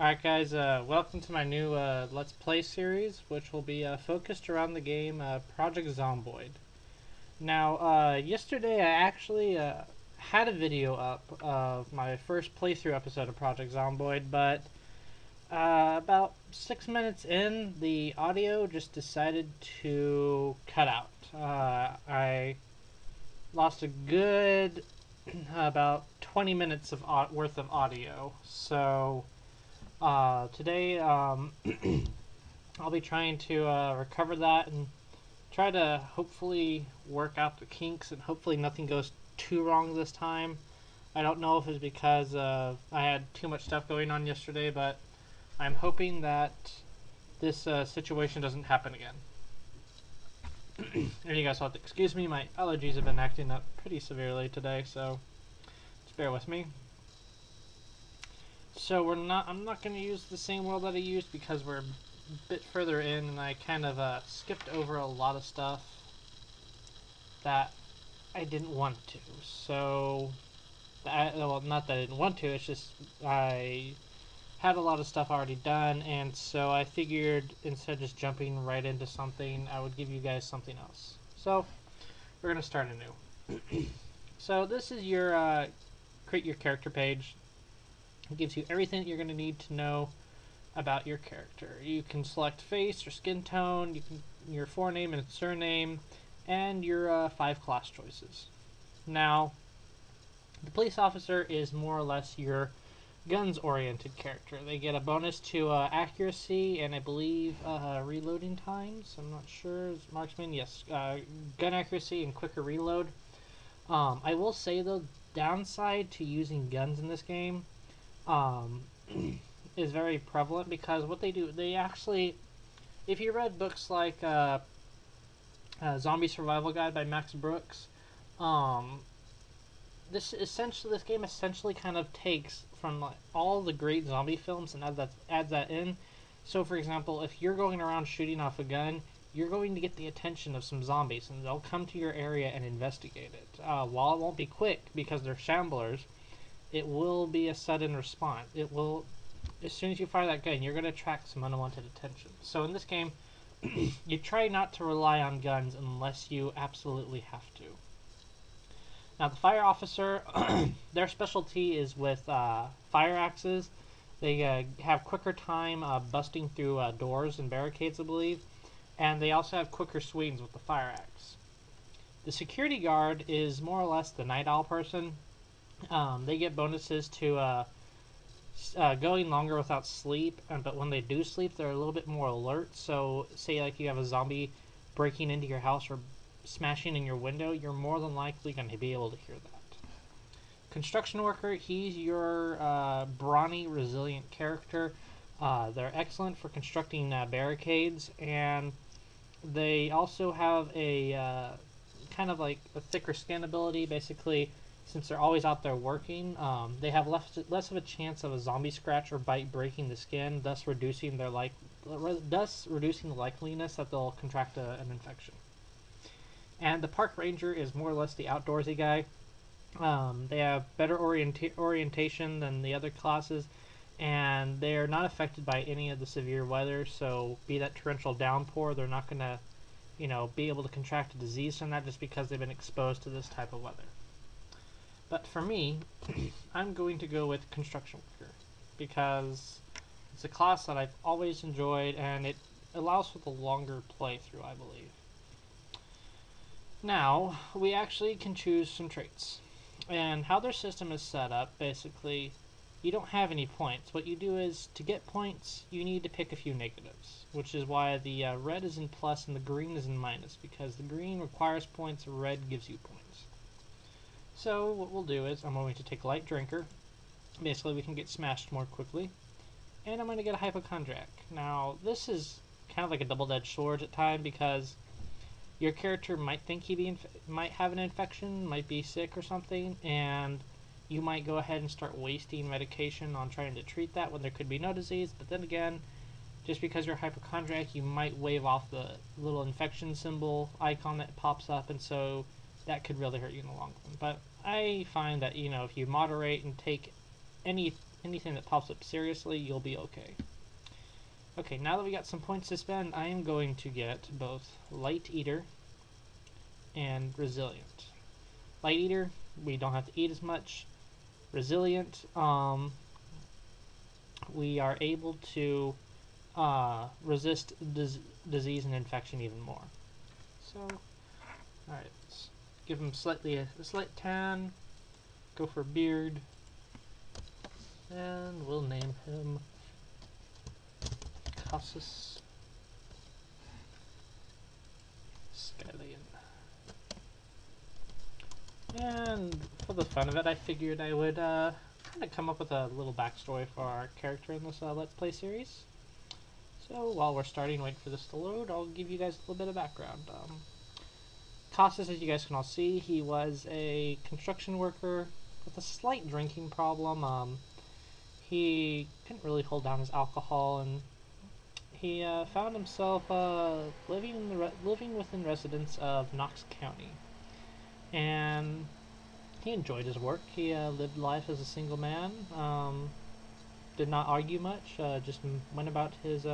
Alright guys, welcome to my new Let's Play series, which will be focused around the game Project Zomboid. Now, yesterday I actually had a video up of my first playthrough episode of Project Zomboid, but about 6 minutes in, the audio just decided to cut out. I lost a good about 20 minutes of worth of audio, so today I'll be trying to recover that and try to hopefully work out the kinks and hopefully nothing goes too wrong this time. I don't know if it's because I had too much stuff going on yesterday, but I'm hoping that this situation doesn't happen again. And you guys will have to excuse me, my allergies have been acting up pretty severely today, so just bear with me. So I'm not going to use the same world that I used because we're a bit further in and I kind of skipped over a lot of stuff that I didn't want to. So, well, not that I didn't want to, it's just I had a lot of stuff already done, and so I figured instead of just jumping right into something, I would give you guys something else. So, we're going to start anew. So this is your create your character page. It gives you everything that you're going to need to know about your character. You can select face or skin tone, your forename and surname, and your 5 class choices. Now, the police officer is more or less your guns-oriented character. They get a bonus to accuracy and I believe reloading times. I'm not sure. Marksman, yes. Gun accuracy and quicker reload. I will say though, downside to using guns in this game is very prevalent because what they do, they actually, if you read books like Zombie Survival Guide by Max Brooks, this game essentially kind of takes from like, all the great zombie films and adds that in. So for example, if you're going around shooting off a gun, you're going to get the attention of some zombies and they'll come to your area and investigate it. While it won't be quick because they're shamblers, it will be a sudden response. It will, as soon as you fire that gun, you're going to attract some unwanted attention. So in this game, you try not to rely on guns unless you absolutely have to. Now the fire officer, their specialty is with fire axes. They have quicker time busting through doors and barricades, I believe. And they also have quicker swings with the fire axe. The security guard is more or less the night owl person. They get bonuses to going longer without sleep, but when they do sleep, they're a little bit more alert. So, say like you have a zombie breaking into your house or smashing in your window, you're more than likely going to be able to hear that. Construction worker, he's your brawny, resilient character. They're excellent for constructing barricades, and they also have a kind of like a thicker skin ability. Basically, since they're always out there working, they have less of a chance of a zombie scratch or bite breaking the skin, thus reducing the likeliness that they'll contract an infection. And the park ranger is more or less the outdoorsy guy. They have better orientation than the other classes, and they're not affected by any of the severe weather. So, be that torrential downpour, they're not going to, be able to contract a disease from that just because they've been exposed to this type of weather. But for me, I'm going to go with construction worker because it's a class that I've always enjoyed, and it allows for the longer playthrough, I believe. Now, we actually can choose some traits. And how their system is set up, basically, you don't have any points. What you do is, to get points, you need to pick a few negatives, which is why the red is in plus and the green is in minus, because the green requires points, red gives you points. So, what we'll do is, I'm going to take light drinker. Basically, we can get smashed more quickly. And I'm going to get a hypochondriac. Now, this is kind of like a double-edged sword at times, because your character might think he might have an infection, might be sick or something, and you might go ahead and start wasting medication on trying to treat that when there could be no disease. But then again, just because you're hypochondriac, you might wave off the little infection symbol icon that pops up, and so that could really hurt you in the long run. But I find that, if you moderate and take any anything that pops up seriously, you'll be okay. Okay, now that we got some points to spend, I am going to get both Light Eater and Resilient. Light Eater, we don't have to eat as much. Resilient, we are able to resist disease and infection even more. So, alright, let's give him a slight tan, go for a beard, and we'll name him Cassus Scallion. And for the fun of it, I figured I would kind of come up with a little backstory for our character in this Let's Play series. So while we're starting, wait for this to load, I'll give you guys a little bit of background. Cassus, as you guys can all see, he was a construction worker with a slight drinking problem. He couldn't really hold down his alcohol, and he found himself living within residents of Knox County. And he enjoyed his work. He lived life as a single man, did not argue much, just went about his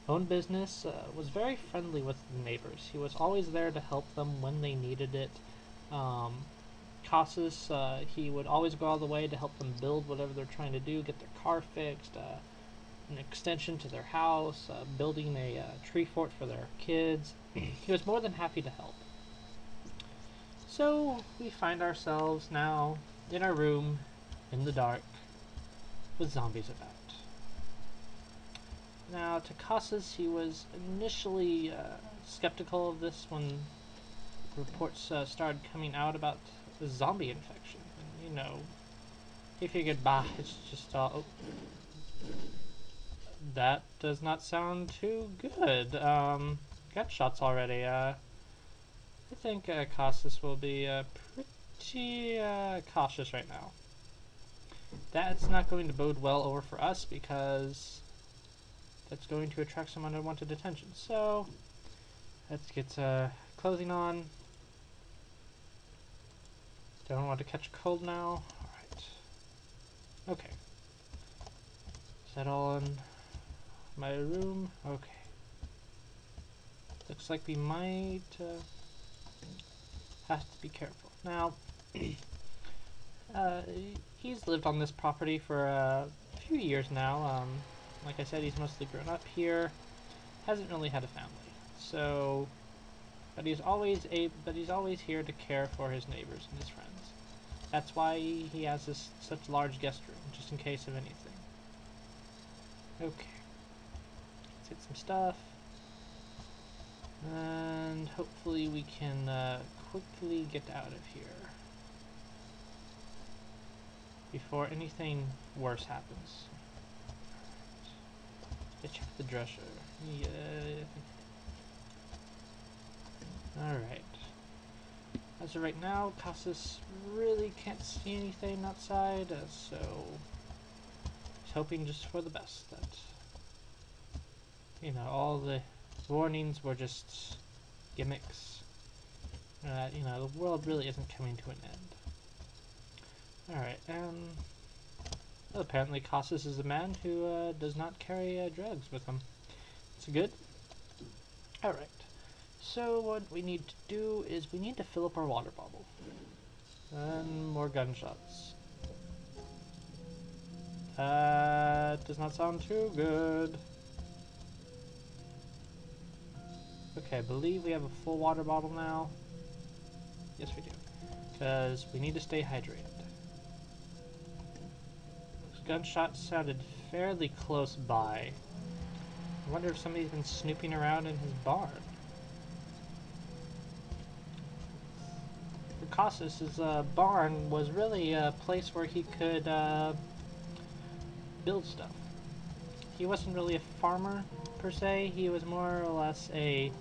own business, was very friendly with the neighbors. He was always there to help them when they needed it. Cassus, he would always go all the way to help them build whatever they're trying to do, get their car fixed, an extension to their house, building a tree fort for their kids. He was more than happy to help. So we find ourselves now in our room in the dark with zombies about. Now, to Cassus, he was initially skeptical of this when reports started coming out about the zombie infection. And, you know, he figured, bah, it's just oh, that does not sound too good. Got shots already. I think Cassus will be pretty cautious right now. That's not going to bode well over for us because that's going to attract some unwanted attention. So let's get clothing on. Don't want to catch a cold now. Alright. Okay. Is that all in my room? Okay. Looks like we might have to be careful. Now, he's lived on this property for a few years now. Like I said, he's mostly grown up here. Hasn't really had a family. So, but he's always here to care for his neighbors and his friends. That's why he has such large guest room, just in case of anything. Okay. Let's hit some stuff. And hopefully we can quickly get out of here before anything worse happens. Let's check the dresser. Yeah. Alright. As of right now, Cassus really can't see anything outside, so he's hoping just for the best that, you know, all the warnings were just gimmicks. You know, the world really isn't coming to an end. Alright, well, apparently Cassus is a man who does not carry drugs with him. It's good. Alright, so what we need to do is we need to fill up our water bottle. And more gunshots. That does not sound too good. Okay, I believe we have a full water bottle now. Yes, we do. Because we need to stay hydrated. Those gunshots sounded fairly close by. I wonder if somebody's been snooping around in his barn. For Cassus, his barn was really a place where he could build stuff. He wasn't really a farmer, per se. He was more or less a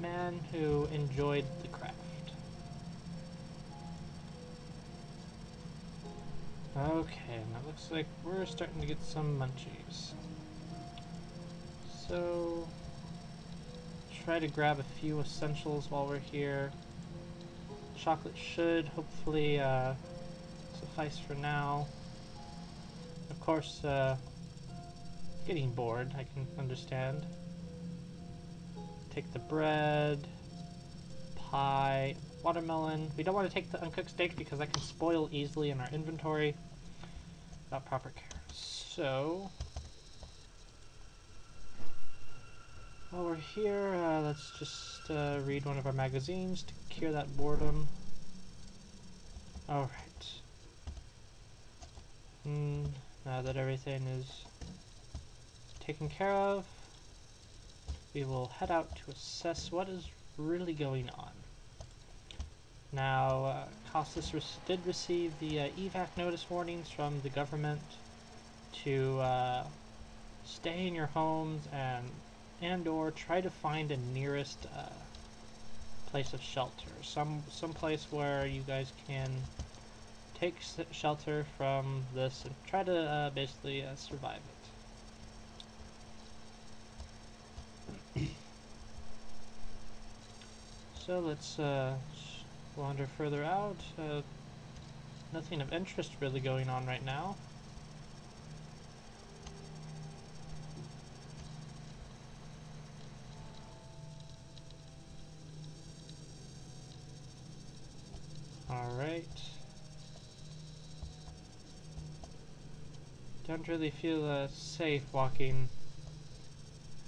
man who enjoyed the craft. Okay, now it looks like we're starting to get some munchies. So, try to grab a few essentials while we're here. Chocolate should hopefully suffice for now. course, getting bored, I can understand. Take the bread, pie, watermelon. We don't want to take the uncooked steak because that can spoil easily in our inventory without proper care. So, while we're here, let's just read one of our magazines to cure that boredom. Alright. Now that everything is taken care of, we will head out to assess what is really going on. Now, Costas did receive the evac notice warnings from the government to stay in your homes and or try to find a nearest place of shelter. Some place where you guys can take shelter from this and try to basically survive it. So let's wander further out. Nothing of interest really going on right now. Alright. Don't really feel safe walking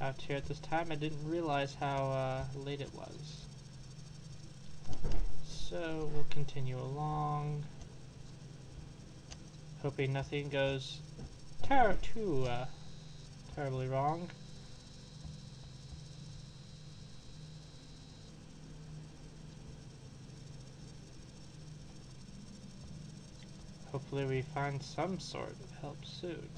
out here at this time. I didn't realize how late it was. So we'll continue along, hoping nothing goes too terribly wrong. Hopefully we find some sort of help soon.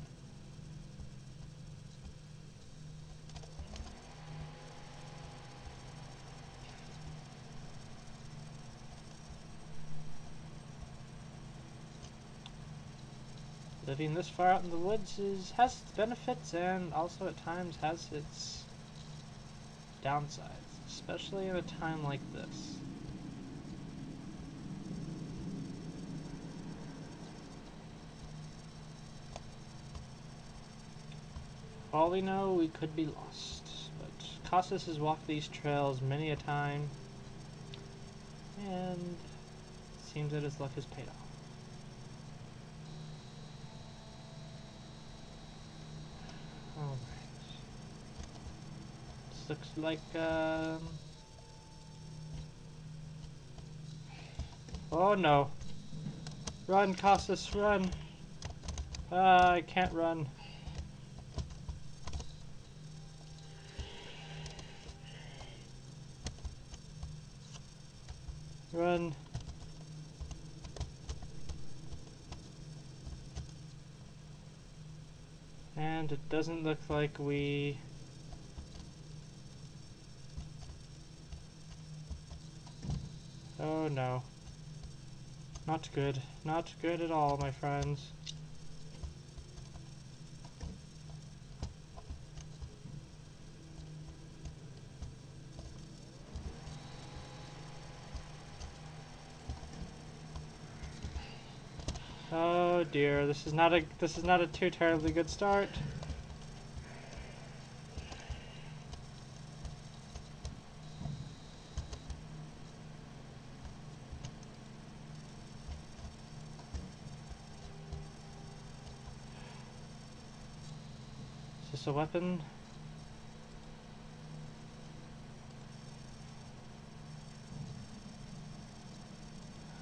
Living this far out in the woods has its benefits and also at times has its downsides, especially in a time like this. All we know, we could be lost, but Costas has walked these trails many a time, and it seems that his luck has paid off. Alright. This looks like, oh no. Run, Costas, run! I can't run. Run. And it doesn't look like we... Oh no. Not good. Not good at all, my friends. Oh dear, this is not a too terribly good start. Is this a weapon?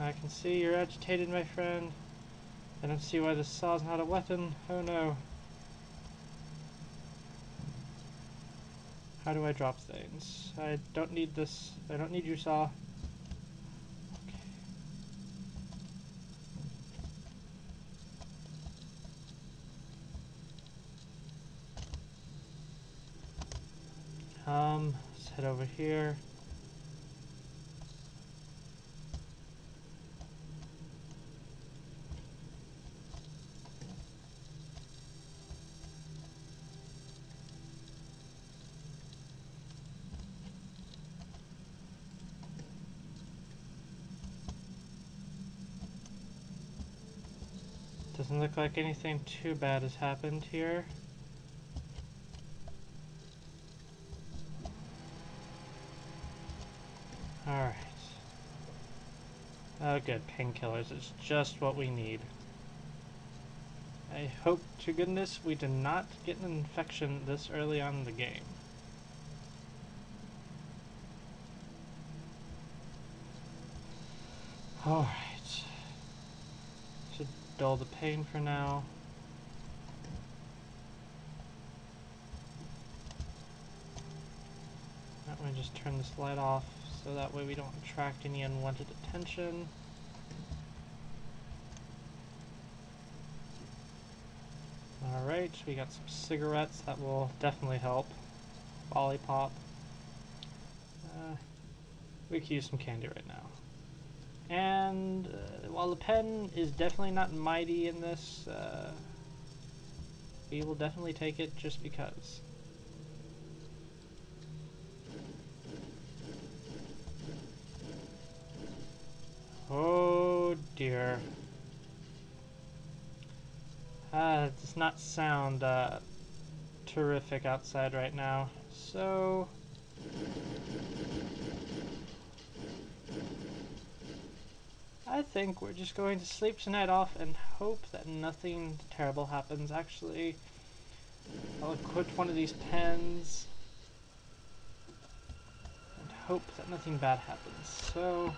I can see you're agitated, my friend. I don't see why this saw's not a weapon. Oh no. How do I drop things? I don't need this. I don't need your saw. Okay. Let's head over here. Doesn't look like anything too bad has happened here. Alright. Oh good, painkillers. It's just what we need. I hope to goodness we did not get an infection this early on in the game. Alright. Should dull the pain for now. That way just turn this light off so that way we don't attract any unwanted attention. Alright, we got some cigarettes that will definitely help. Lollipop. We could use some candy right now. And while the pen is definitely not mighty in this, we will definitely take it just because. Oh dear. It does not sound terrific outside right now, so I think we're just going to sleep tonight off and hope that nothing terrible happens. Actually, I'll equip one of these pens and hope that nothing bad happens. So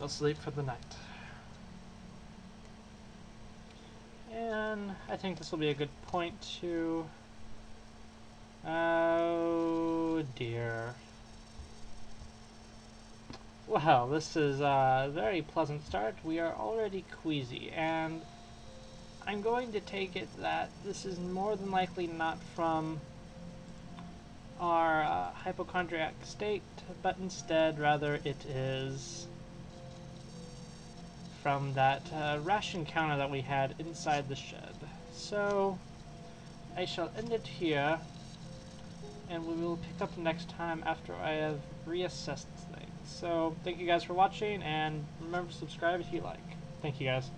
I'll sleep for the night. And I think this will be a good point to... Oh dear. Well, this is a very pleasant start. We are already queasy, and I'm going to take it that this is more than likely not from our hypochondriac state, but instead, rather, it is from that ration counter that we had inside the shed. So, I shall end it here, and we will pick up next time after I have reassessed things. So, thank you guys for watching, and remember to subscribe if you like. Thank you guys.